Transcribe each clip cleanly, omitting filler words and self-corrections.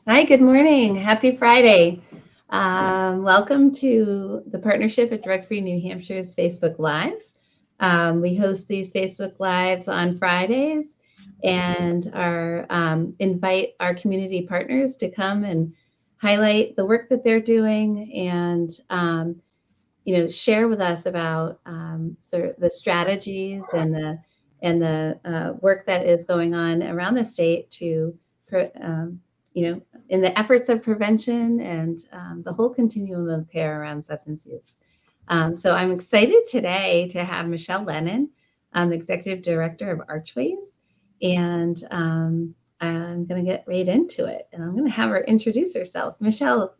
Hi, good morning. Happy Friday. Welcome to the partnership at Drug Free New Hampshire's Facebook Lives. We host these Facebook Lives on Fridays and invite our community partners to come and highlight the work that they're doing and share with us about sort of the strategies and the work that is going on around the state to you know, in the efforts of prevention and the whole continuum of care around substance use. So I'm excited today to have Michelle Lennon, the Executive Director of Archways, and I'm going to get right into it. And I'm going to have her introduce herself. Michelle,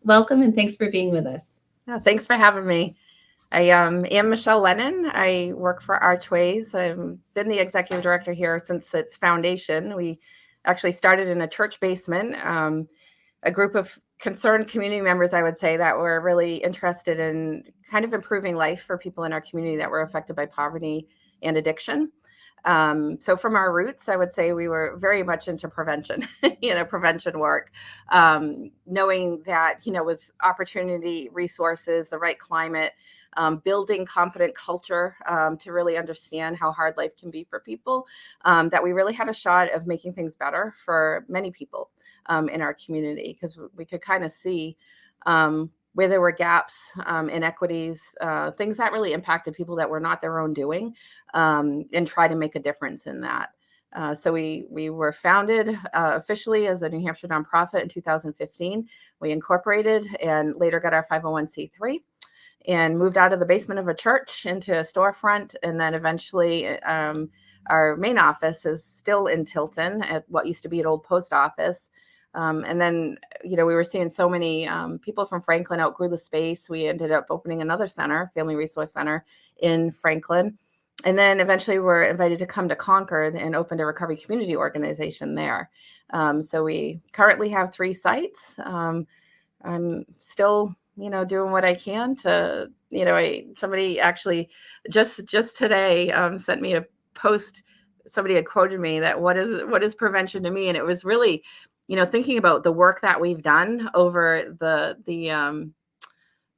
welcome and thanks for being with us. Thanks for having me. I am Michelle Lennon. I work for Archways. I've been the executive director here since its foundation. We actually started in a church basement, a group of concerned community members, I would say, that were really interested in kind of improving life for people in our community that were affected by poverty and addiction. So from our roots, I would say we were very much into prevention, prevention work, knowing that, with opportunity, resources, the right climate, building competent culture to really understand how hard life can be for people, that we really had a shot of making things better for many people in our community, because we could kind of see where there were gaps, inequities, things that really impacted people that were not their own doing, and try to make a difference in that. So we were founded officially as a New Hampshire nonprofit in 2015. We incorporated and later got our 501c3 and moved out of the basement of a church into a storefront. And then eventually our main office is still in Tilton at what used to be an old post office. And then, we were seeing so many people from Franklin outgrew the space. We ended up opening another center, Family Resource Center in Franklin. And then eventually we're invited to come to Concord and opened a recovery community organization there. So we currently have 3 sites. I'm still, doing what I can to, somebody actually just today sent me a post. Somebody had quoted me that what is prevention to me? And it was really, thinking about the work that we've done over the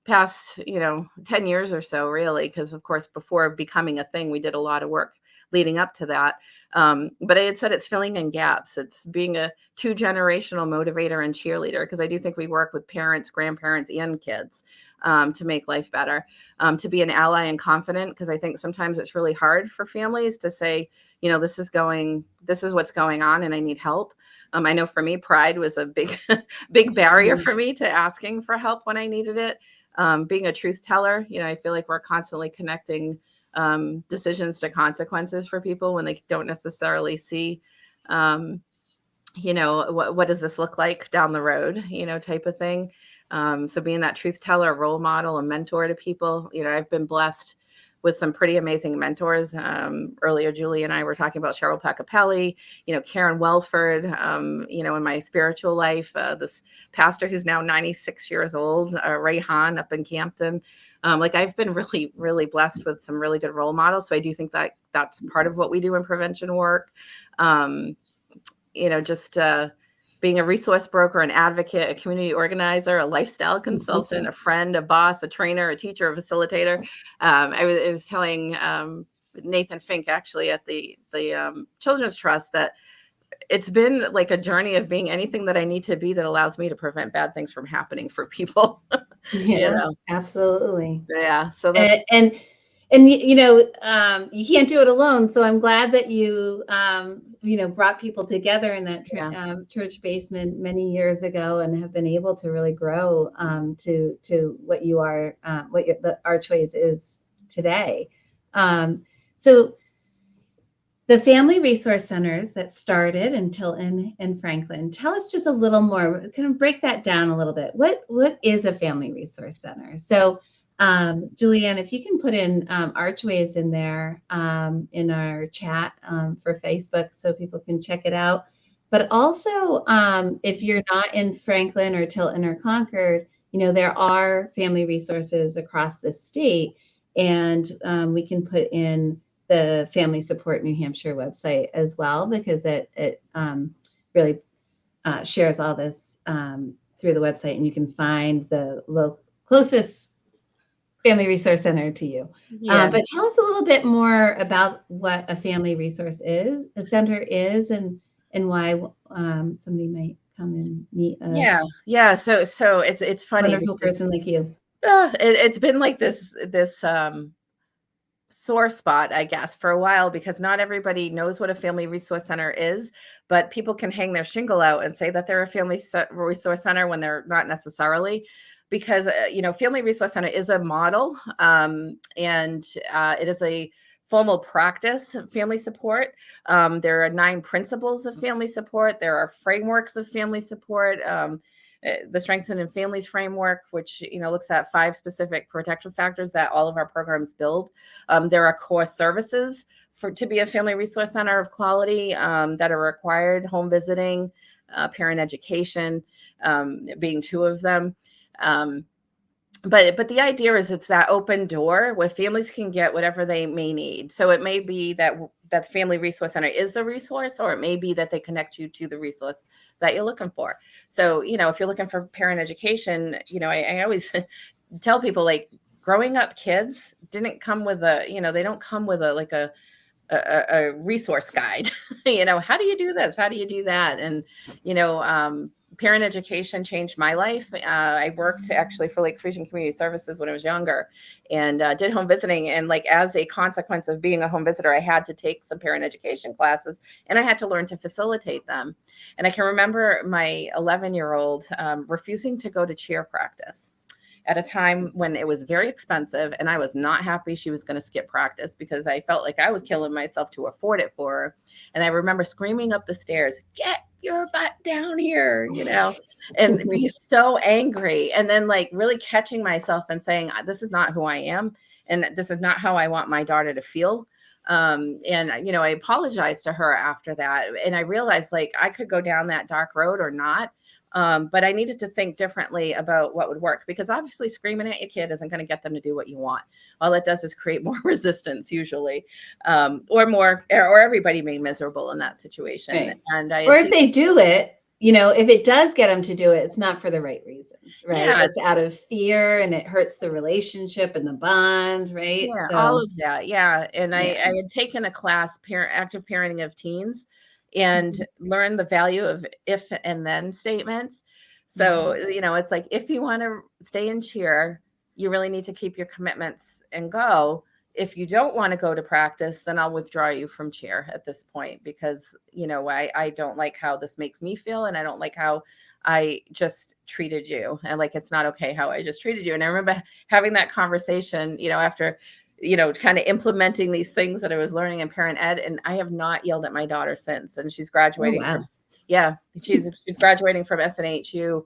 past, 10 years or so, really, because of course, before becoming a thing, we did a lot of work leading up to that. But I had said it's filling in gaps. It's being a 2-generational motivator and cheerleader, because I do think we work with parents, grandparents, and kids to make life better, to be an ally and confident, because I think sometimes it's really hard for families to say, this is what's going on and I need help. I know for me, pride was a big, big barrier for me to asking for help when I needed it. Being a truth teller, I feel like we're constantly connecting decisions to consequences for people when they don't necessarily see, what does this look like down the road, type of thing. So being that truth teller, role model, a mentor to people, I've been blessed with some pretty amazing mentors. Earlier, Julie and I were talking about Cheryl Pacapelli, Karen Welford, in my spiritual life, this pastor who's now 96 years old, Ray Hahn up in Campton. I've been really, really blessed with some really good role models. So I do think that that's part of what we do in prevention work. Just being a resource broker, an advocate, a community organizer, a lifestyle consultant, a friend, a boss, a trainer, a teacher, a facilitator. I was telling Nathan Fink actually at the Children's Trust that it's been like a journey of being anything that I need to be that allows me to prevent bad things from happening for people. Yeah, absolutely. Yeah. So that's And you can't do it alone. So I'm glad that you brought people together in that church basement many years ago and have been able to really grow to what you are, the Archways is today. So the family resource centers that started in Tilton and Franklin, tell us just a little more, kind of break that down a little bit. What is a family resource center? So Julianne, if you can put in Archways in there in our chat for Facebook so people can check it out. But also, if you're not in Franklin or Tilton or Concord, there are family resources across the state, and we can put in the Family Support New Hampshire website as well, because it really shares all this through the website, and you can find the closest family resource center to you. Yeah. But tell us a little bit more about what a family resource center is, and why somebody might come and meet a Yeah. So it's funny wonderful because person like you. it's been like this sore spot, I guess, for a while, because not everybody knows what a family resource center is, but people can hang their shingle out and say that they're a family resource center when they're not necessarily, because, family resource center is a model, and it is a formal practice of family support. There are 9 principles of family support. There are frameworks of family support. The Strengthening Families framework, which looks at 5 specific protection factors that all of our programs build. There are core services to be a family resource center of quality that are required: home visiting, parent education, being 2 of them. But the idea is it's that open door where families can get whatever they may need. So it may be that family resource center is the resource, or it may be that they connect you to the resource that you're looking for. So, if you're looking for parent education, I always tell people, like, growing up kids didn't come with they don't come with a resource guide. How do you do this? How do you do that? And, parent education changed my life. I worked actually for Lakes Region Community Services when I was younger, and did home visiting. And, like, as a consequence of being a home visitor, I had to take some parent education classes, and I had to learn to facilitate them. And I can remember my 11-year-old refusing to go to cheer practice at a time when it was very expensive, and I was not happy she was going to skip practice, because I felt like I was killing myself to afford it for her. And I remember screaming up the stairs, "Get your butt down here," and be so angry. And then, like, really catching myself and saying, this is not who I am, and this is not how I want my daughter to feel. And I apologized to her after that, and I realized, like, I could go down that dark road or not. But I needed to think differently about what would work, because obviously screaming at your kid isn't going to get them to do what you want. All it does is create more resistance, usually, or everybody being miserable in that situation. Right. And if they do it, if it does get them to do it, it's not for the right reasons, right? Yeah. It's out of fear, and it hurts the relationship and the bond, right? Yeah, So all of that. Yeah. And I had taken a class, active parenting of teens, and learn the value of if and then statements. So, it's like, if you want to stay in cheer, you really need to keep your commitments and go. If you don't want to go to practice, then I'll withdraw you from cheer at this point, because, I don't like how this makes me feel, and I don't like how I just treated you. And, like, it's not okay how I just treated you. And I remember having that conversation, after kind of implementing these things that I was learning in parent ed. And I have not yelled at my daughter since. And she's graduating. Oh, wow. She's graduating from SNHU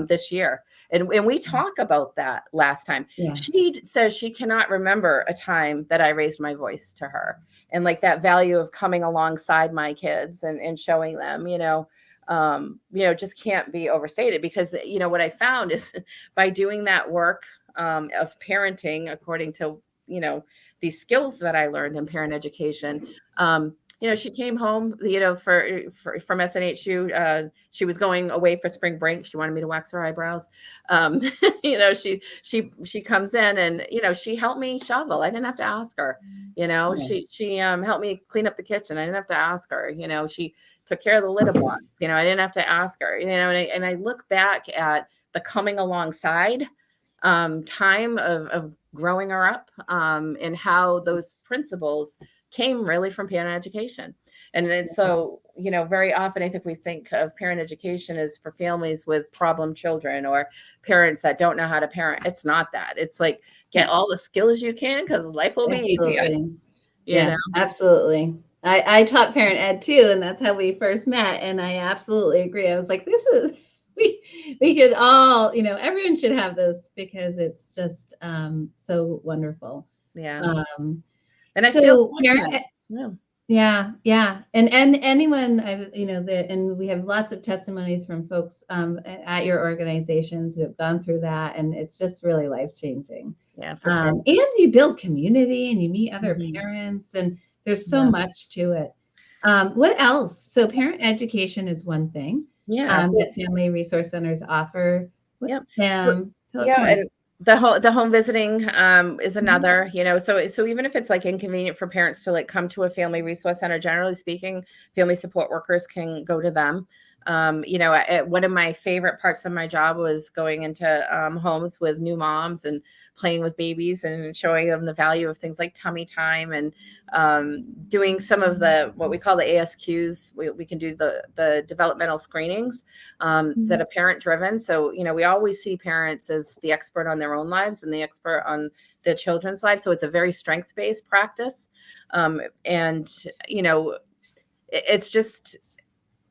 this year. And we talk about that last time. Yeah. She says she cannot remember a time that I raised my voice to her. And, like, that value of coming alongside my kids and showing them, just can't be overstated. Because, what I found is, by doing that work of parenting according to these skills that I learned in parent education. She came home, from SNHU. She was going away for spring break. She wanted me to wax her eyebrows. She comes in, and, she helped me shovel. I didn't have to ask her. She helped me clean up the kitchen. I didn't have to ask her. She took care of the litter box. I didn't have to ask her. And I look back at the coming alongside time of growing her up, and how those principles came really from parent education. And then, so, very often I think we think of parent education as for families with problem children, or parents that don't know how to parent. It's not that. It's like, get all the skills you can, because life will be easier. Absolutely. I taught parent ed too, and that's how we first met. And I absolutely agree. I was like, we could all, everyone should have this, because it's just so wonderful. Yeah. And I so feel Yeah. And anyone, and we have lots of testimonies from folks at your organizations who have gone through that, and it's just really life-changing. Yeah, for sure. And you build community, and you meet other parents, and there's so much to it. What else? So parent education is one thing. Yeah. that family resource centers offer. Yep. Tell us Yeah, more. and the home visiting is another, so even if it's like inconvenient for parents to like come to a family resource center, generally speaking, family support workers can go to them. One of my favorite parts of my job was going into homes with new moms and playing with babies and showing them the value of things like tummy time and doing some of the what we call the ASQs. We can do the developmental screenings that are parent driven. So, we always see parents as the expert on their own lives and the expert on their children's lives. So it's a very strength based practice. And, it's just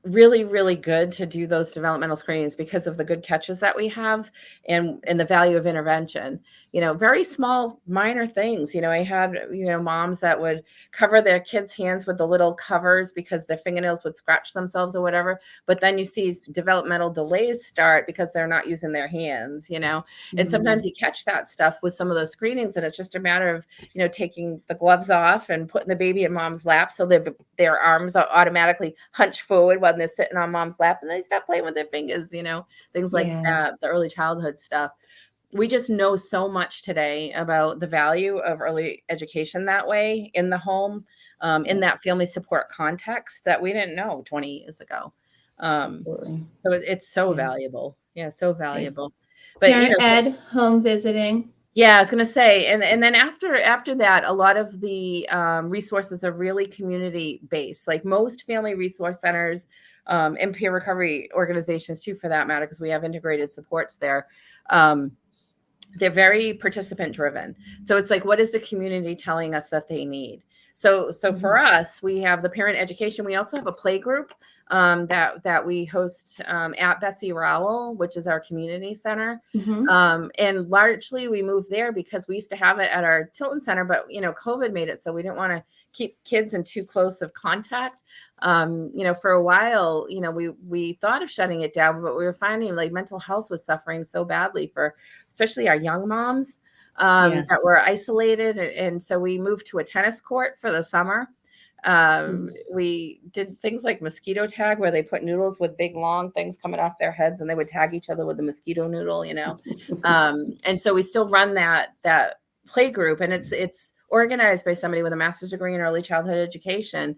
really, really good to do those developmental screenings because of the good catches that we have and the value of intervention. Very small, minor things. I had, moms that would cover their kids' hands with the little covers because their fingernails would scratch themselves or whatever. But then you see developmental delays start because they're not using their hands, and sometimes you catch that stuff with some of those screenings. And it's just a matter of, taking the gloves off and putting the baby in mom's lap so their arms automatically hunch forward while they're sitting on mom's lap and they stop playing with their fingers, things like that, the early childhood stuff. We just know so much today about the value of early education that way in the home, in that family support context that we didn't know 20 years ago. Absolutely. So it's so valuable. Yeah, so valuable. But parent ed, home visiting. Yeah, I was going to say, and then after that, a lot of the resources are really community based. Like most family resource centers and peer recovery organizations too, for that matter, because we have integrated supports there. They're very participant driven. So it's like, what is the community telling us that they need? So for us, we have the parent education. We also have a play group that we host at Betsy Rowell, which is our community center. And largely we moved there because we used to have it at our Tilton Center, but COVID made it so we didn't want to keep kids in too close of contact. For a while, we thought of shutting it down, but we were finding like mental health was suffering so badly for especially our young moms that were isolated. And so we moved to a tennis court for the summer. We did things like mosquito tag where they put noodles with big long things coming off their heads and they would tag each other with the mosquito noodle, and so we still run that play group, and it's organized by somebody with a master's degree in early childhood education.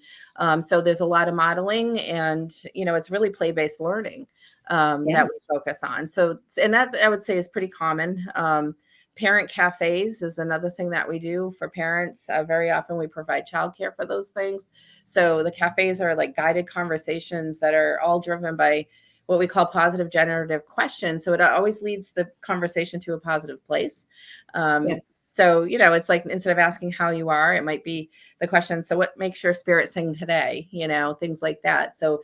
So there's a lot of modeling and, it's really play-based learning that we focus on. So, and that I would say is pretty common. Parent cafes is another thing that we do for parents. Very often we provide childcare for those things. So the cafes are like guided conversations that are all driven by what we call positive generative questions. So it always leads the conversation to a positive place. So, it's like, instead of asking how you are, it might be the question, so what makes your spirit sing today? Things like that. So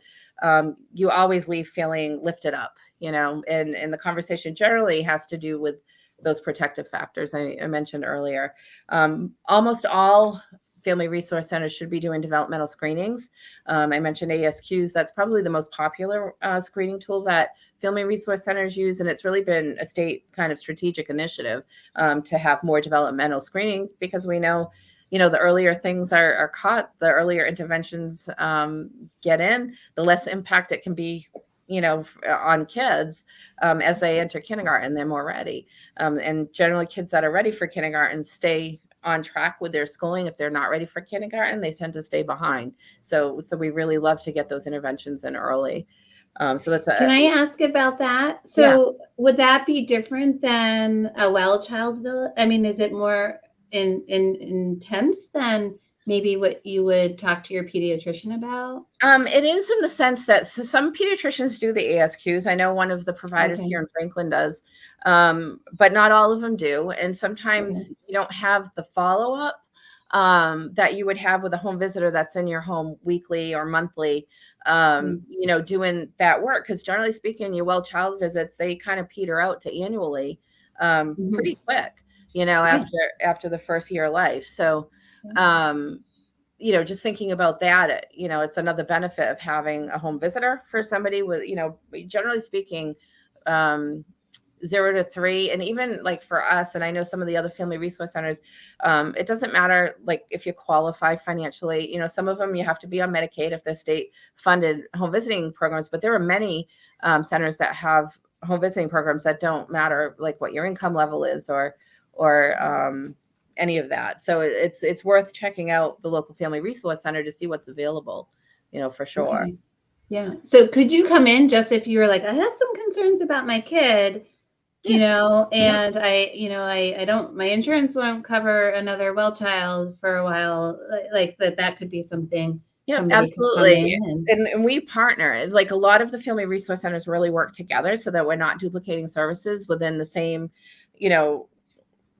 you always leave feeling lifted up, and the conversation generally has to do with those protective factors I mentioned earlier. Almost all family resource centers should be doing developmental screenings. I mentioned ASQs. That's probably the most popular screening tool that family resource centers use. And it's really been a state kind of strategic initiative to have more developmental screening, because we know, the earlier things are caught, the earlier interventions get in, the less impact it can be, on kids as they enter kindergarten. They're more ready. And generally kids that are ready for kindergarten stay on track with their schooling. If they're not ready for kindergarten, they tend to stay behind. So we really love to get those interventions in early. So that's Can I ask about that? So would that be different than a well child village? I mean, is it more intense than maybe what you would talk to your pediatrician about? It is, in the sense that some pediatricians do the ASQs. I know one of the providers here in Franklin does, but not all of them do. And sometimes you don't have the follow-up that you would have with a home visitor that's in your home weekly or monthly, doing that work. Because generally speaking, your well child visits, they kind of peter out to annually pretty quick, after the first year of life. So, just thinking about that, it's another benefit of having a home visitor for somebody with, generally speaking, 0 to 3. And even like for us, and I know some of the other family resource centers, it doesn't matter like if you qualify financially, you know, some of them you have to be on Medicaid if they're state funded home visiting programs, but there are many centers that have home visiting programs that don't matter like what your income level is or any of that. So it's worth checking out the local family resource center to see what's available, you know, for sure. Okay. Yeah. So could you come in just if you were like, I have some concerns about my kid, you know, and I don't, my insurance won't cover another well child for a while, like that could be something. Yeah, somebody absolutely. Could come in And we partner, like a lot of the family resource centers really work together so that we're not duplicating services within the same, you know,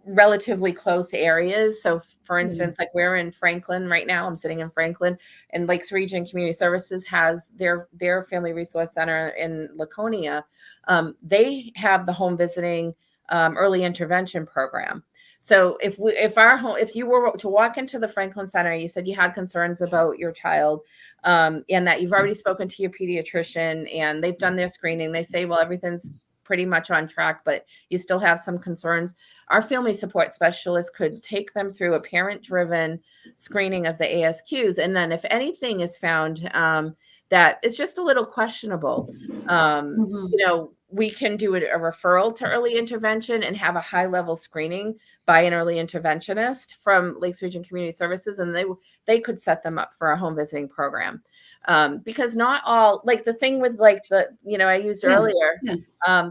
relatively close areas. So for instance, like we're in Franklin right now, I'm sitting in Franklin, and Lakes Region Community Services has their Family Resource Center in Laconia. They have the home visiting early intervention program. So if you were to walk into the Franklin Center, you said you had concerns about your child, and that you've already spoken to your pediatrician and they've done their screening, they say, well, everything's pretty much on track, but you still have some concerns. Our family support specialist could take them through a parent-driven screening of the ASQs. And then if anything is found that is just a little questionable, you know, we can do a referral to early intervention and have a high-level screening by an early interventionist from Lakes Region Community Services, and they could set them up for a home visiting program. Because not all, like the thing with like the, you know, I used earlier,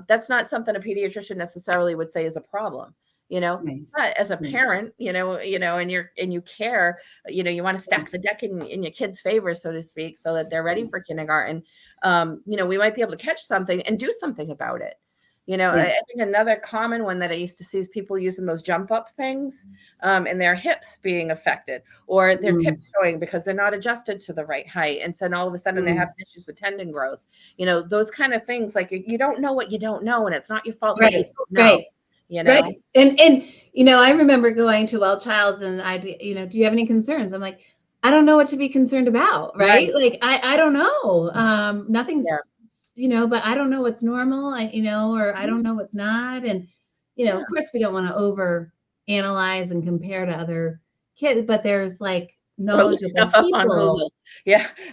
that's not something a pediatrician necessarily would say is a problem, you know. But as a parent, you know, and you care, you know, you want to stack the deck in your kid's favor, so to speak, so that they're ready for kindergarten. You know, we might be able to catch something and do something about it. You know, I think another common one that I used to see is people using those jump up things and their hips being affected, or they're tiptoeing because they're not adjusted to the right height. And so all of a sudden they're having issues with tendon growth. You know, those kind of things, like you don't know what you don't know, and it's not your fault that you don't know. You know? Right. And you know, I remember going to Well Childs and you know, do you have any concerns? I'm like, I don't know what to be concerned about, right? Like I don't know. Nothing's you know, but I don't know what's normal, you know, or I don't know what's not. And, you know, of course we don't want to over analyze and compare to other kids, but there's like knowledgeable stuff up on Google.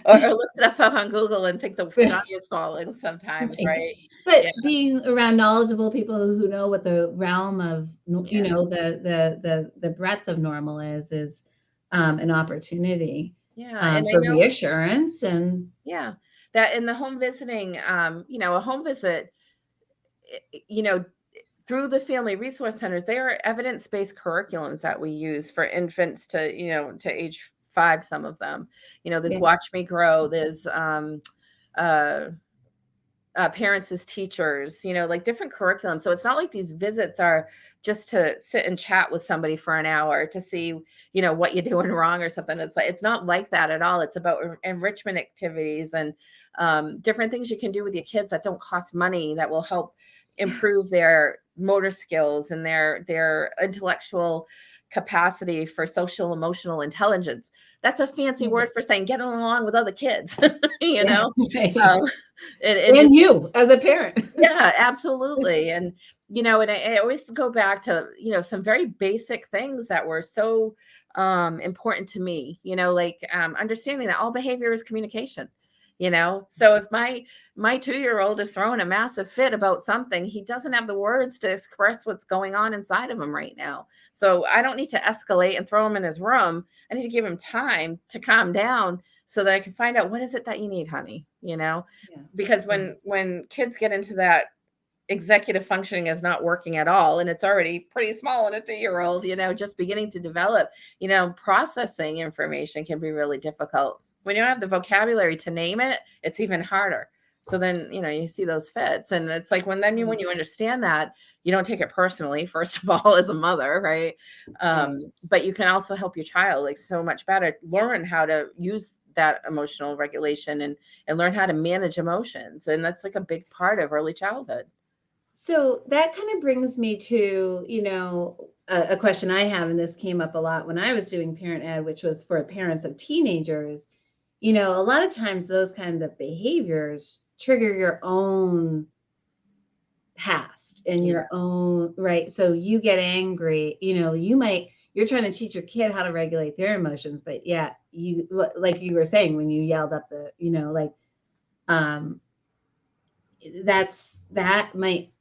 Or look stuff up on Google and think the sky is falling sometimes, right? But being around knowledgeable people who know what the realm of, you know, the breadth of normal is an opportunity for reassurance. And that in the home visiting, you know, a home visit, you know, through the family resource centers, they are evidence-based curriculums that we use for infants to, you know, to age 5, some of them, you know, this Watch Me Grow, there's parents as teachers, you know, like different curriculum. So it's not like these visits are just to sit and chat with somebody for an hour to see, you know, what you're doing wrong or something. It's like, it's not like that at all. It's about enrichment activities and different things you can do with your kids that don't cost money, that will help improve their motor skills and their intellectual capacity for social emotional intelligence. That's a fancy word for saying getting along with other kids, you know. And you as a parent. Absolutely. And you know, and I always go back to, you know, some very basic things that were so important to me, you know, like understanding that all behavior is communication. You know, so if my 2-year-old is throwing a massive fit about something, he doesn't have the words to express what's going on inside of him right now. So I don't need to escalate and throw him in his room. I need to give him time to calm down so that I can find out, what is it that you need, honey? You know, because when kids get into that executive functioning is not working at all, and it's already pretty small in a 2-year-old, you know, just beginning to develop, you know, processing information can be really difficult. When you don't have the vocabulary to name it, it's even harder. So then, you know, you see those fits, and it's like when you understand that, you don't take it personally, first of all, as a mother, right? But you can also help your child like so much better learn how to use that emotional regulation and learn how to manage emotions. And that's like a big part of early childhood. So that kind of brings me to, you know, a question I have, and this came up a lot when I was doing parent ed, which was for parents of teenagers. You know, a lot of times those kinds of behaviors trigger your own past and your own, right? So you get angry, you're trying to teach your kid how to regulate their emotions, but yeah, like you were saying, when you yelled up um, that might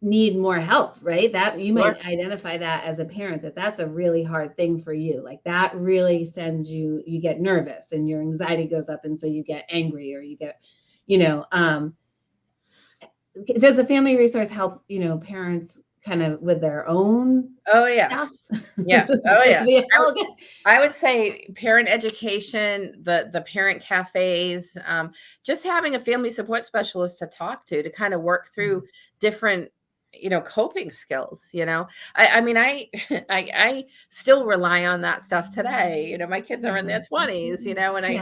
need more help, right? That you might identify that as a parent, that's a really hard thing for you. Like that really sends you get nervous and your anxiety goes up. And so you get angry or you get, does the family resource help, parents kind of with their own yes. Yeah. I would say parent education, the parent cafes, just having a family support specialist to talk to kind of work through different, coping skills. I mean, I still rely on that stuff today. My kids are in their 20s, and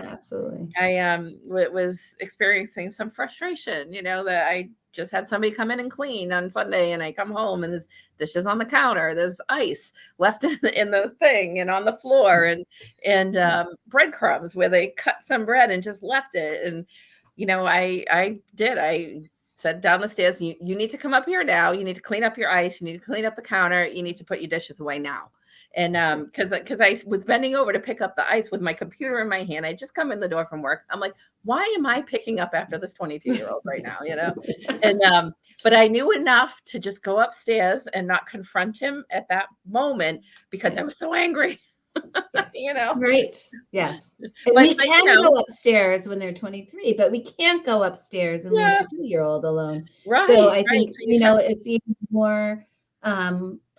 absolutely. I was experiencing some frustration, that I just had somebody come in and clean on Sunday, and I come home and there's dishes on the counter, there's ice left in the thing and on the floor, and breadcrumbs where they cut some bread and just left it. And I said down the stairs, you need to come up here now. You need to clean up your ice. You need to clean up the counter. You need to put your dishes away now. And because I was bending over to pick up the ice with my computer in my hand. I just come in the door from work. I'm like, why am I picking up after this 22-year-old right now? And but I knew enough to just go upstairs and not confront him at that moment because I was so angry. Right. Yes. We can go upstairs when they're 23, but we can't go upstairs and leave a 2-year-old alone. Right. So I think, it's even more,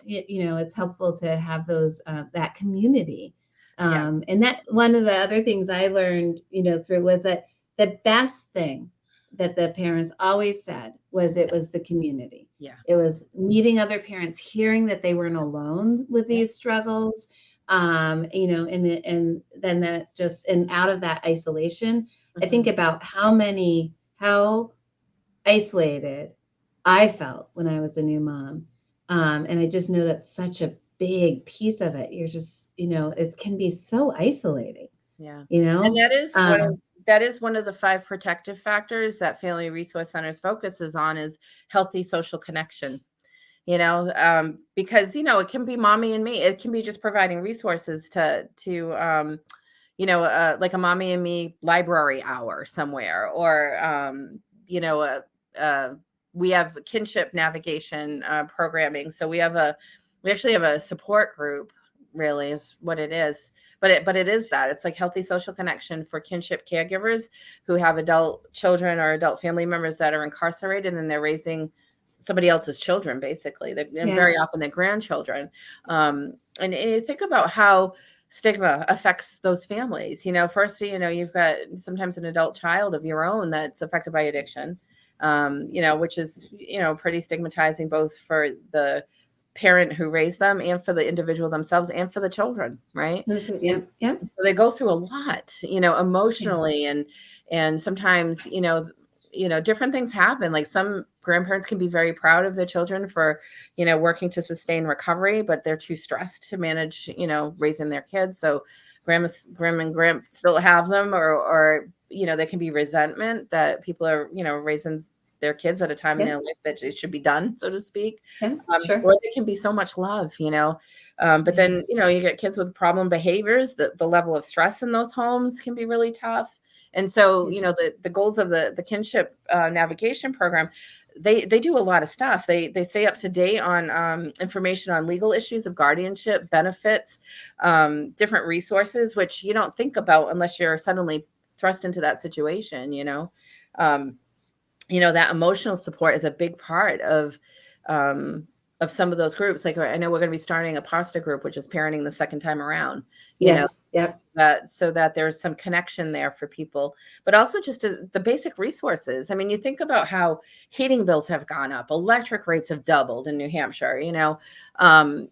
it's helpful to have those, that community. And that one of the other things I learned, through was that the best thing that the parents always said was it was the community. Yeah. It was meeting other parents, hearing that they weren't alone with these struggles. And then that just, and out of that isolation, I think about how isolated I felt when I was a new mom. And I just know that's such a big piece of it. You're just, it can be so isolating. Yeah. And that is one of the 5 protective factors that Family Resource Centers focuses on is healthy social connection. Because, it can be mommy and me. It can be just providing resources to like a mommy and me library hour somewhere, or, we have kinship navigation programming. So we actually have a support group, really is what it is. But it is that it's like healthy social connection for kinship caregivers who have adult children or adult family members that are incarcerated and they're raising somebody else's children, basically. Very often they're grandchildren. And you think about how stigma affects those families. First, you've got sometimes an adult child of your own that's affected by addiction, which is, pretty stigmatizing both for the parent who raised them and for the individual themselves and for the children, right? Yeah. So they go through a lot, emotionally, and sometimes, different things happen. Like some grandparents can be very proud of their children for, working to sustain recovery, but they're too stressed to manage, raising their kids. So grandma and grandpa still have them, or, there can be resentment that people are, raising their kids at a time in their life that it should be done, so to speak. Sure. Or there can be so much love, but then, you get kids with problem behaviors, the level of stress in those homes can be really tough. And so, the goals of the kinship navigation program, they do a lot of stuff. They stay up to date on information on legal issues of guardianship, benefits, different resources, which you don't think about unless you're suddenly thrust into that situation. That emotional support is a big part of some of those groups. Like I know we're going to be starting a pasta group, which is parenting the second time around. So that there's some connection there for people, but also just the basic resources. I mean, you think about how heating bills have gone up, electric rates have doubled in New Hampshire, and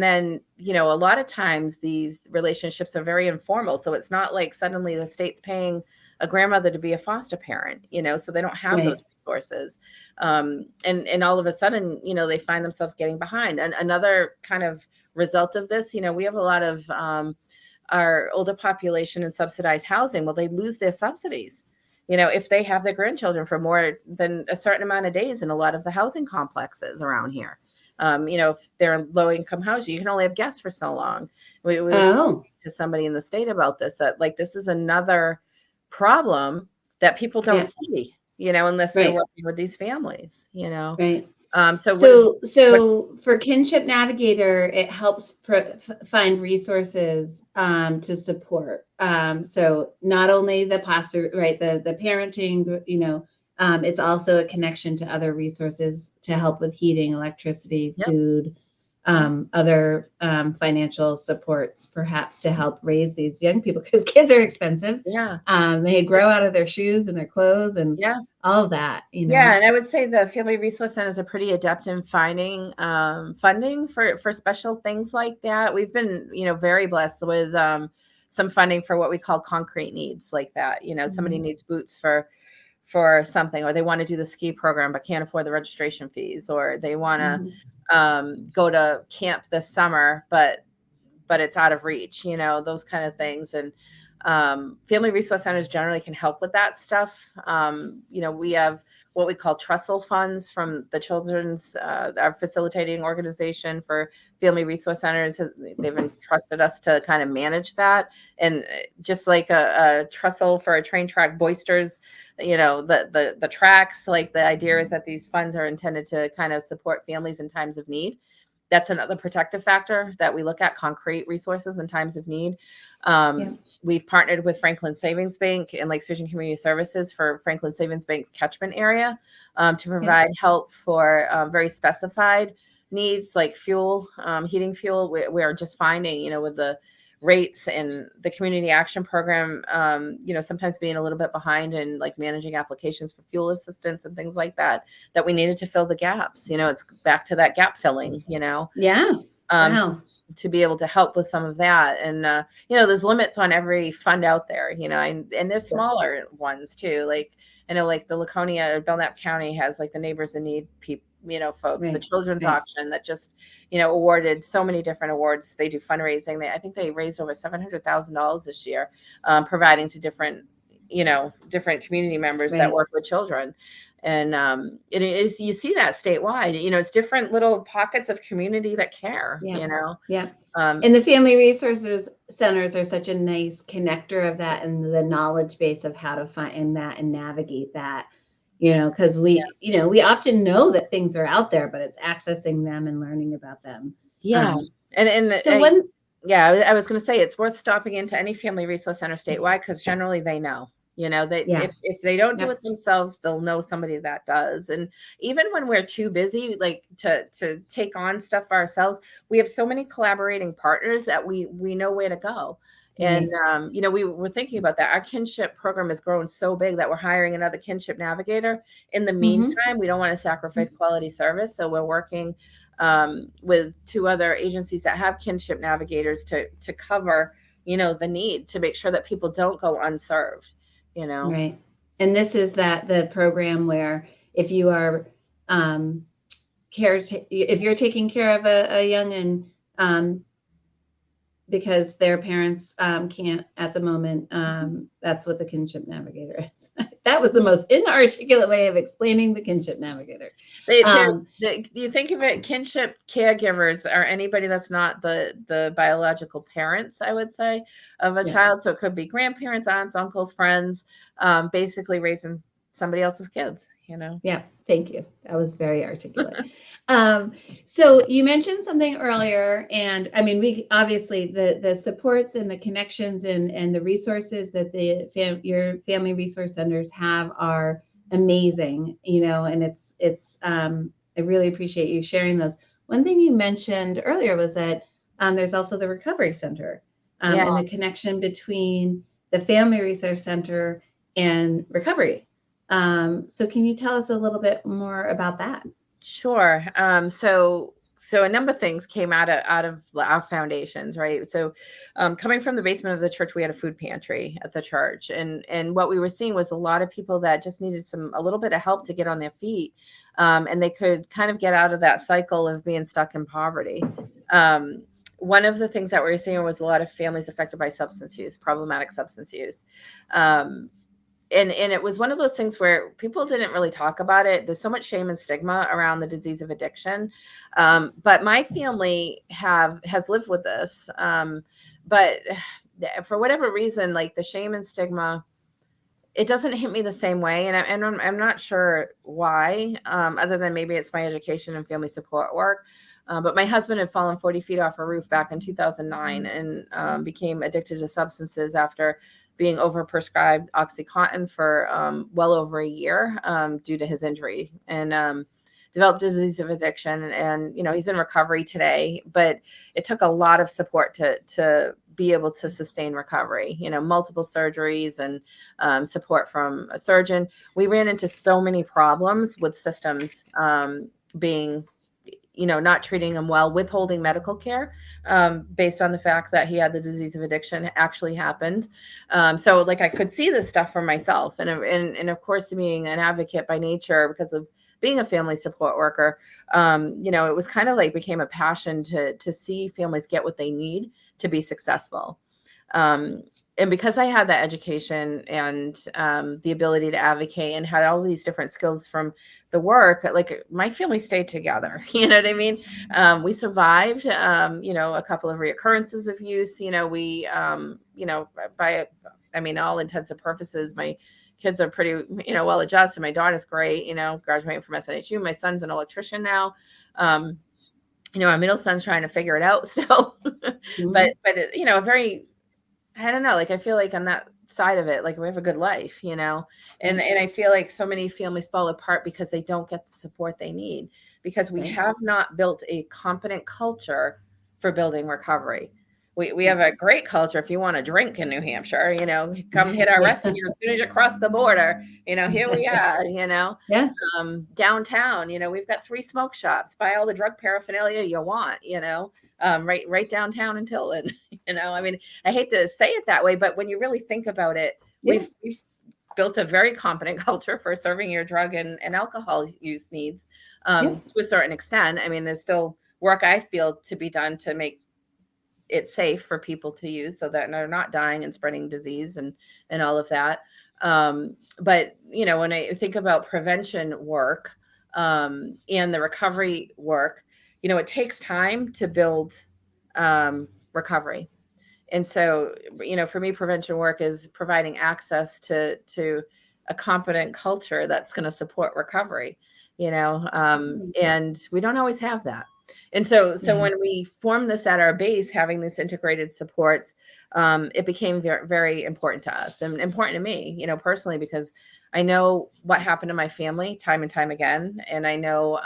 then, a lot of times these relationships are very informal. So it's not like suddenly the state's paying a grandmother to be a foster parent, so they don't have those resources. And all of a sudden, they find themselves getting behind. And another kind of result of this, we have a lot of our older population in subsidized housing. Well, they lose their subsidies, if they have their grandchildren for more than a certain amount of days in a lot of the housing complexes around here. If they're in low income housing, you can only have guests for so long. We were talking to somebody in the state about this, that like this is another problem that people don't see, unless they're working with these families, Right. So So for Kinship Navigator, it helps find resources to support. So not only the pastor, right, the parenting, it's also a connection to other resources to help with heating, electricity, food, other financial supports, perhaps to help raise these young people, because kids are expensive. They grow out of their shoes and their clothes and all of that. Yeah, and I would say the Family Resource Centers are pretty adept in finding funding for special things like that. We've been, very blessed with some funding for what we call concrete needs like that. Somebody needs boots for something, or they want to do the ski program but can't afford the registration fees, or they want to go to camp this summer but it's out of reach, those kind of things. And Family Resource Centers generally can help with that stuff. We have what we call trestle funds from the children's, our facilitating organization for Family Resource Centers. They've entrusted us to kind of manage that. And just like a trestle for a train track boisters, the tracks, like the idea is that these funds are intended to kind of support families in times of need. That's another protective factor that we look at, concrete resources in times of need. We've partnered with Franklin Savings Bank and Lake Sturgeon Community Services for Franklin Savings Bank's catchment area to provide help for very specified needs like fuel, heating fuel. We're just finding, with the rates and the community action program, sometimes being a little bit behind in like managing applications for fuel assistance and things like that we needed to fill the gaps. It's back to that gap filling, to be able to help with some of that. And, there's limits on every fund out there, and there's smaller ones too. Like, I know like the Laconia, Belknap County has like the Neighbors in Need people, folks, the children's auction that just, awarded so many different awards. They do fundraising. I think they raised over $700,000 this year, providing to different community members that work with children. And it is, you see that statewide, it's different little pockets of community that care, and the Family Resources Centers are such a nice connector of that and the knowledge base of how to find that and navigate that, because we often know that things are out there, but it's accessing them and learning about them. I was going to say it's worth stopping into any Family Resource Center statewide, because generally they know. If they don't do it themselves, they'll know somebody that does. And even when we're too busy, like to take on stuff ourselves, we have so many collaborating partners that we know where to go. And, we were thinking about that. Our kinship program has grown so big that we're hiring another kinship navigator. In the meantime, we don't want to sacrifice quality service. So we're working with 2 other agencies that have kinship navigators to cover, the need, to make sure that people don't go unserved. Right. And this is the program where if you are if you're taking care of a young and because their parents can't at the moment, that's what the kinship navigator is. That was the most inarticulate way of explaining the kinship navigator. You think of it, kinship caregivers are anybody that's not the biological parents, I would say, of a child. So it could be grandparents, aunts, uncles, friends, basically raising somebody else's kids. Yeah, thank you. That was very articulate. So you mentioned something earlier, and I mean, we obviously the supports and the connections and the resources that your Family Resource Centers have are amazing, and it's I really appreciate you sharing those. One thing you mentioned earlier was that there's also the Recovery Center and the connection between the Family Resource Center and recovery. So can you tell us a little bit more about that? Sure. So a number of things came out of our foundations, right? So coming from the basement of the church, we had a food pantry at the church. And what we were seeing was a lot of people that just needed a little bit of help to get on their feet. And they could kind of get out of that cycle of being stuck in poverty. One of the things that we were seeing was a lot of families affected by substance use, problematic substance use. and it was one of those things where people didn't really talk about it. There's so much shame and stigma around the disease of addiction. But my family has lived with this. But for whatever reason, like the shame and stigma, it doesn't hit me the same way. And I'm not sure why, other than maybe it's my education and family support work. But my husband had fallen 40 feet off a roof back in 2009 and became addicted to substances after being overprescribed OxyContin for well over a year due to his injury, and developed a disease of addiction. And, he's in recovery today, but it took a lot of support to be able to sustain recovery, multiple surgeries and support from a surgeon. We ran into so many problems with systems being not treating him well, withholding medical care based on the fact that he had the disease of addiction actually happened. So like I could see this stuff for myself. And of course, being an advocate by nature because of being a family support worker, it was kind of like became a passion to see families get what they need to be successful. And because I had that education and the ability to advocate and had all these different skills from the work, like my family stayed together. You know what I mean? We survived, a couple of reoccurrences of use. We, all intents and purposes, my kids are pretty, well adjusted. My daughter's great, graduating from SNHU. My son's an electrician now. Our middle son's trying to figure it out still, Mm-hmm. but very, I don't know, like I feel like on that side of it, like we have a good life, and I feel like so many families fall apart because they don't get the support they need, because we have not built a competent culture for building recovery. We have a great culture if you want to drink in New Hampshire, come hit our restaurant as soon as you cross the border, here we are, Yeah. Downtown, we've got 3 smoke shops, buy all the drug paraphernalia you want, right downtown in Tilton. I hate to say it that way, but when you really think about it, we've built a very competent culture for serving your drug and alcohol use needs to a certain extent. There's still work I feel to be done to make it safe for people to use so that they're not dying and spreading disease and all of that. But, when I think about prevention work and the recovery work, it takes time to build recovery. And so, for me, prevention work is providing access to a competent culture that's going to support recovery, and we don't always have that. And so when we formed this at our base, having this integrated supports, it became very, very important to us and important to me, personally, because I know what happened to my family time and time again. And I know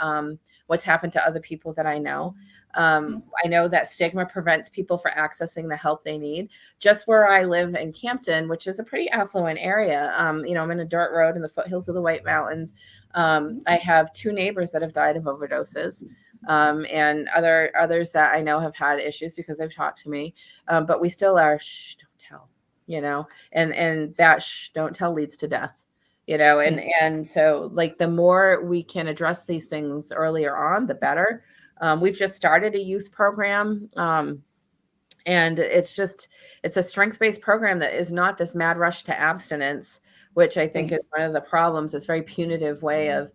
what's happened to other people that I know. I know that stigma prevents people from accessing the help they need. Just where I live in Campton, which is a pretty affluent area, I'm in a dirt road in the foothills of the White Mountains. I have 2 neighbors that have died of overdoses. And others that I know have had issues because they've talked to me, but we still are don't tell, and that don't tell leads to death, and so like the more we can address these things earlier on, the better. We've just started a youth program, and it's a strength-based program that is not this mad rush to abstinence, which I think is one of the problems. It's a very punitive way of,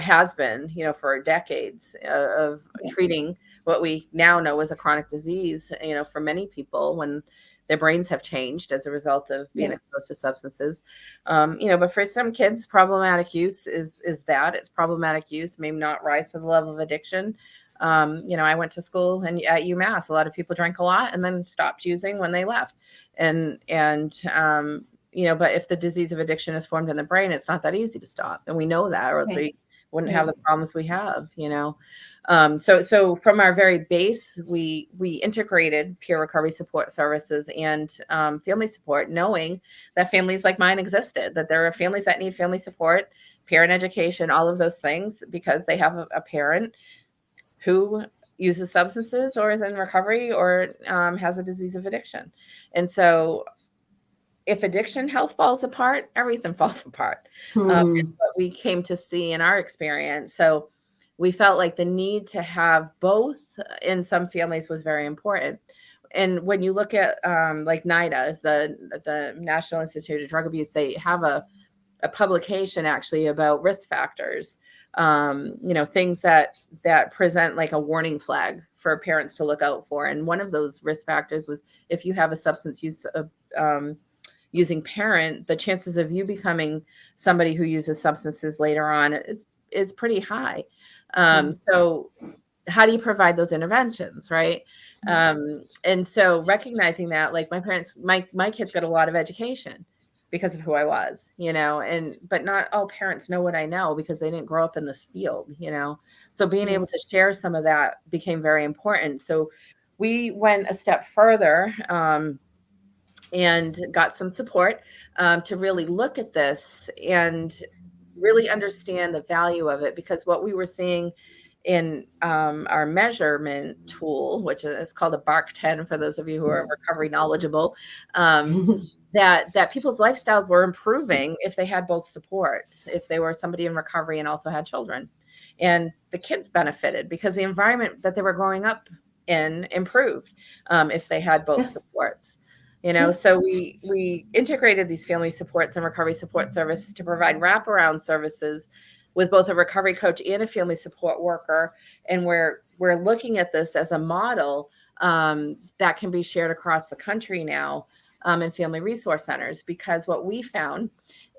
has been, for decades of treating what we now know is a chronic disease, for many people when their brains have changed as a result of being exposed to substances. But for some kids, problematic use is that it's problematic use, may not rise to the level of addiction. I went to school and at UMass, a lot of people drank a lot and then stopped using when they left. And but if the disease of addiction is formed in the brain, it's not that easy to stop. And we know that, or else we wouldn't have the problems we have, So from our very base, we integrated peer recovery support services and family support, knowing that families like mine existed, that there are families that need family support, parent education, all of those things, because they have a parent who uses substances or is in recovery or has a disease of addiction. And so if addiction health falls apart, everything falls apart. It's what we came to see in our experience. So we felt like the need to have both in some families was very important. and when you look at like NIDA, the National Institute of Drug Abuse, they have a publication actually about risk factors, things that present like a warning flag for parents to look out for. And one of those risk factors was if you have a substance use using parent, the chances of you becoming somebody who uses substances later on is pretty high. So how do you provide those interventions, right? And so recognizing that, like my parents, my kids got a lot of education because of who I was, but not all parents know what I know because they didn't grow up in this field, So being able to share some of that became very important. So we went a step further, and got some support to really look at this and really understand the value of it, because what we were seeing in our measurement tool, which is called a BARC-10 for those of you who are recovery knowledgeable, that people's lifestyles were improving if they had both supports, if they were somebody in recovery and also had children. And the kids benefited because the environment that they were growing up in improved if they had both supports. So we integrated these family supports and recovery support services to provide wraparound services with both a recovery coach and a family support worker. And we're looking at this as a model that can be shared across the country now in family resource centers, because what we found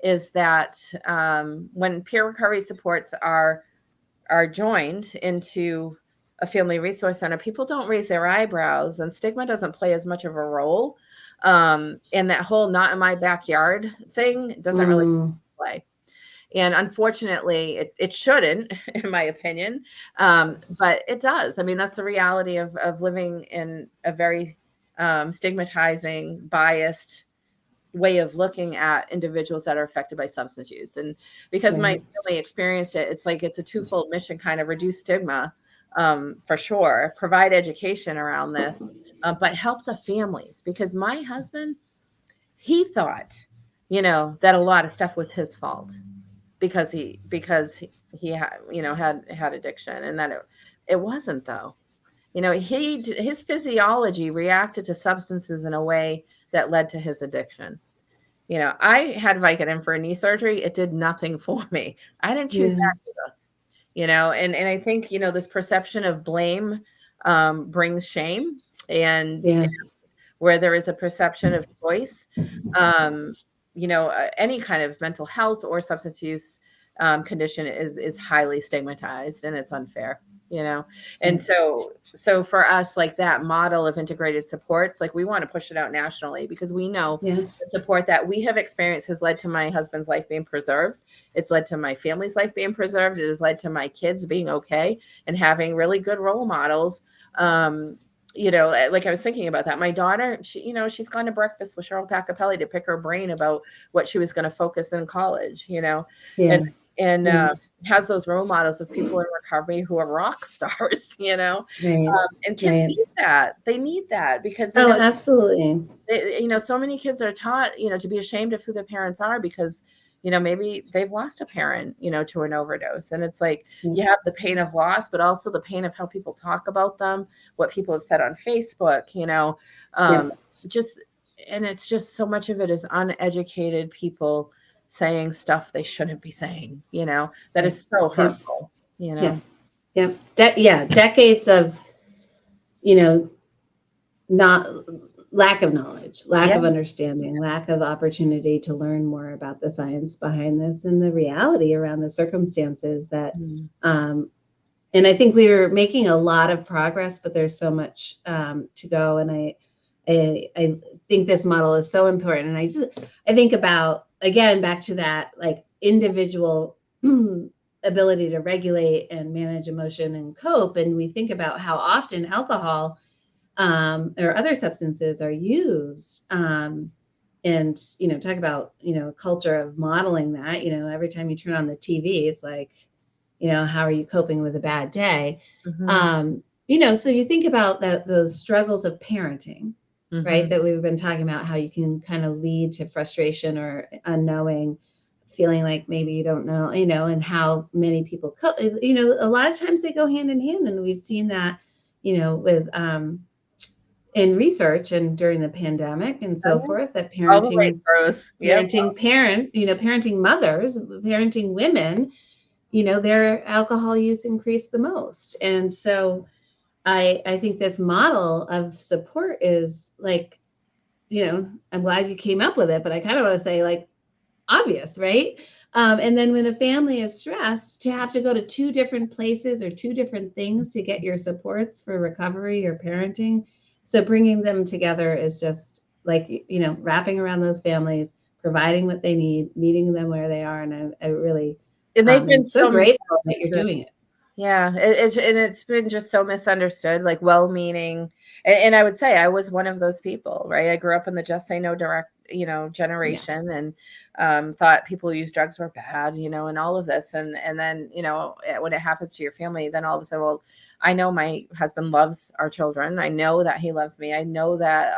is that when peer recovery supports are joined into a family resource center, people don't raise their eyebrows and stigma doesn't play as much of a role. And that whole not in my backyard thing doesn't really play. And unfortunately, it shouldn't, in my opinion, but it does. I mean, that's the reality of living in a very stigmatizing, biased way of looking at individuals that are affected by substance use. And because my family experienced it, it's like it's a twofold mission, kind of reduce stigma, for sure, provide education around this, but help the families, because my husband, he thought, that a lot of stuff was his fault because he had addiction, and that it wasn't, though. His physiology reacted to substances in a way that led to his addiction. I had Vicodin for a knee surgery. It did nothing for me. I didn't choose that either, and I think, this perception of blame brings shame, and where there is a perception of choice, any kind of mental health or substance use condition is highly stigmatized, and it's unfair. And so for us, like that model of integrated supports, like we want to push it out nationally, because we know the support that we have experienced has led to my husband's life being preserved. It's led to my family's life being preserved. It has led to my kids being okay and having really good role models. Like I was thinking about that. My daughter, she's gone to breakfast with Cheryl Pacapelli to pick her brain about what she was going to focus in college, and has those role models of people in recovery who are rock stars, and kids need that. They need that because, absolutely. So many kids are taught, to be ashamed of who their parents are because, maybe they've lost a parent, to an overdose. And it's like, you have the pain of loss, but also the pain of how people talk about them, what people have said on Facebook, and it's just so much of it is uneducated people saying stuff they shouldn't be saying, that is so hurtful, Decades of, not lack of knowledge, lack of understanding, lack of opportunity to learn more about the science behind this and the reality around the circumstances that, and I think we were making a lot of progress, but there's so much to go. And I think this model is so important. And I think about, again, back to that, like individual ability to regulate and manage emotion and cope. And we think about how often alcohol or other substances are used, and talk about culture of modeling that. Every time you turn on the TV, it's like, how are you coping with a bad day? So you think about those struggles of parenting, right? That we've been talking about, how you can kind of lead to frustration or unknowing, feeling like maybe you don't know, and how many people cope. A lot of times they go hand in hand, and we've seen that, with in research and during the pandemic and so forth, that All the way through. Yep. parenting mothers, parenting women, their alcohol use increased the most. And so I think this model of support is like, I'm glad you came up with it, but I kind of want to say like obvious, right? And then when a family is stressed, to have to go to two different places or two different things to get your supports for recovery or parenting. So bringing them together is just like, wrapping around those families, providing what they need, meeting them where they are. And I really, And they've been so so grateful that you're doing it. Yeah, it's been just so misunderstood, like well-meaning, and I would say I was one of those people, right? I grew up in the just say no generation, and thought people who use drugs were bad, and all of this, and then when it happens to your family, then all of a sudden, well, I know my husband loves our children, I know that he loves me, I know that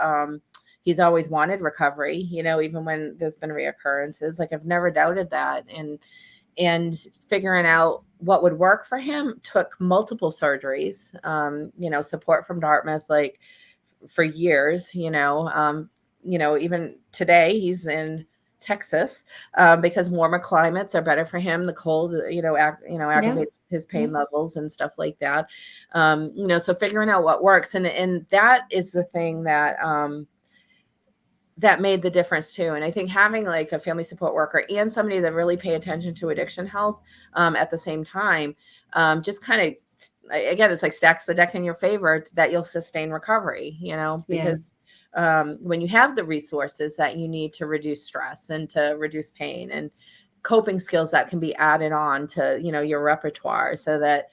he's always wanted recovery, even when there's been reoccurrences, like I've never doubted that, and figuring out what would work for him took multiple surgeries, support from Dartmouth, like for years, even today he's in Texas, because warmer climates are better for him. The cold, aggravates his pain levels and stuff like that. So figuring out what works. And that is the thing that made the difference too. And I think having like a family support worker and somebody that really pay attention to addiction health at the same time, just kind of, again, it's like stacks the deck in your favor that you'll sustain recovery, because when you have the resources that you need to reduce stress and to reduce pain and coping skills that can be added on to, your repertoire, so that,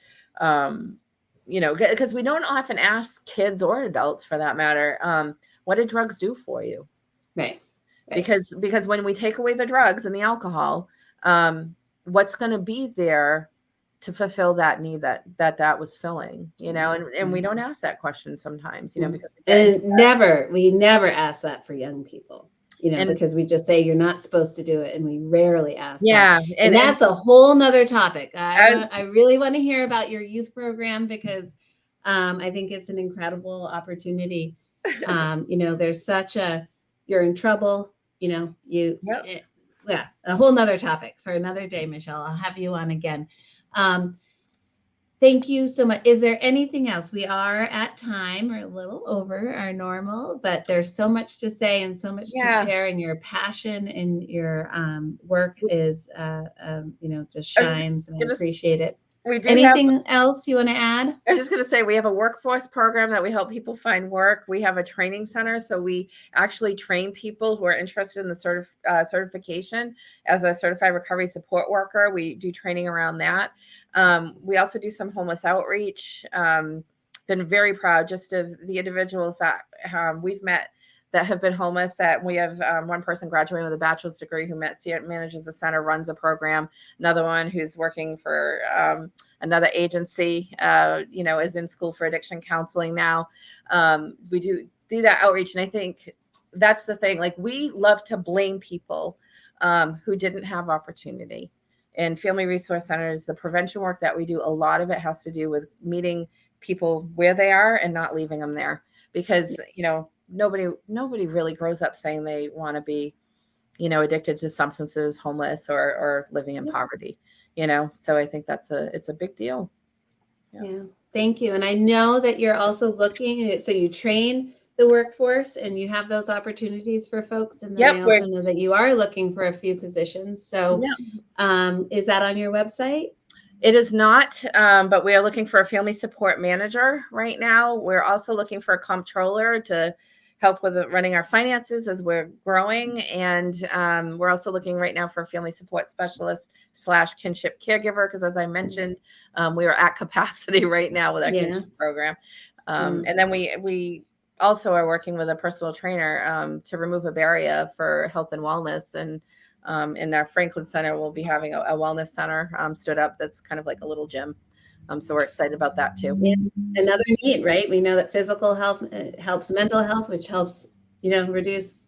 because we don't often ask kids or adults for that matter, what did drugs do for you? Right. Because when we take away the drugs and the alcohol, what's going to be there to fulfill that need that was filling, and we don't ask that question sometimes, because we never ask that for young people, because we just say you're not supposed to do it, and we rarely ask that. And that's a whole nother topic. I really want to hear about your youth program, because I think it's an incredible opportunity. There's such you're in trouble, a whole nother topic for another day, Michelle. I'll have you on again. Thank you so much. Is there anything else? We are at time. We're a little over our normal, but there's so much to say and so much to share, and your passion and your work is, just shines, and I appreciate it. We do. Anything else you want to add? I'm just going to say we have a workforce program that we help people find work. We have a training center, so we actually train people who are interested in the certification as a certified recovery support worker. We do training around that. We also do some homeless outreach. Been very proud just of the individuals that we've met that have been homeless, that we have one person graduating with a bachelor's degree who manages a center, runs a program. Another one who's working for another agency, is in school for addiction counseling now. We do that outreach. And I think that's the thing. Like, we love to blame people who didn't have opportunity. And Family Resource Centers, the prevention work that we do, a lot of it has to do with meeting people where they are and not leaving them there. Because, nobody really grows up saying they want to be, addicted to substances, homeless, or living in poverty, so I think it's a big deal. Yeah. Thank you. And I know that you're also looking, so you train the workforce and you have those opportunities for folks. And then I also know that you are looking for a few positions. So is that on your website? It is not, but we are looking for a family support manager right now. We're also looking for a comptroller to help with running our finances as we're growing. And we're also looking right now for a family support specialist / kinship caregiver, because as I mentioned, we are at capacity right now with our kinship program. And then we also are working with a personal trainer to remove a barrier for health and wellness. And in our Franklin Center, we'll be having a wellness center stood up that's kind of like a little gym. So we're excited about that too. Yeah. Another need, right? We know that physical health helps mental health, which helps, reduce,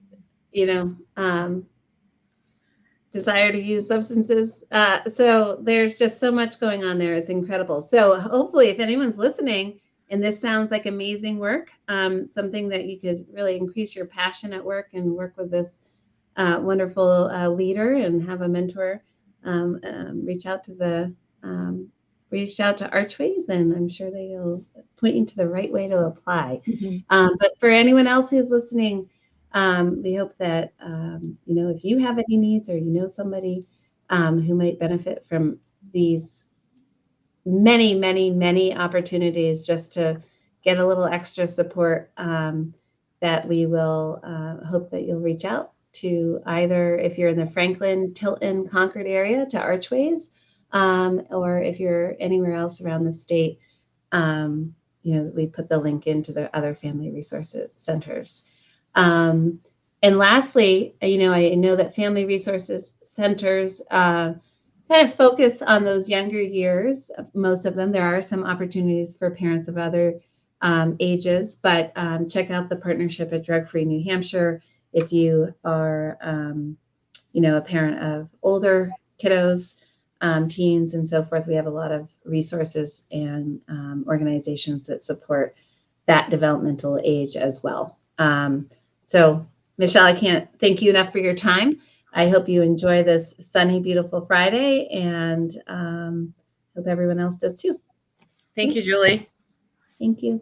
desire to use substances. So there's just so much going on there. It's incredible. So hopefully, if anyone's listening, And this sounds like amazing work, something that you could really increase your passion at work and work with this wonderful leader and have a mentor. Reach out to Archways, and I'm sure they'll point you to the right way to apply. But for anyone else who's listening, we hope that if you have any needs or somebody who might benefit from these many, many, many opportunities just to get a little extra support, that we will hope that you'll reach out to either, if you're in the Franklin, Tilton, Concord area, to Archways, or if you're anywhere else around the state, we put the link into the other family resource centers. And lastly, I know that family resources centers kind of focus on those younger years. Most of them, there are some opportunities for parents of other ages, but check out the partnership at Drug Free New Hampshire if you are, a parent of older kiddos, teens, and so forth. We have a lot of resources and organizations that support that developmental age as well. So, Michelle, I can't thank you enough for your time. I hope you enjoy this sunny, beautiful Friday, and hope everyone else does too. Thank you, Julie. Thank you.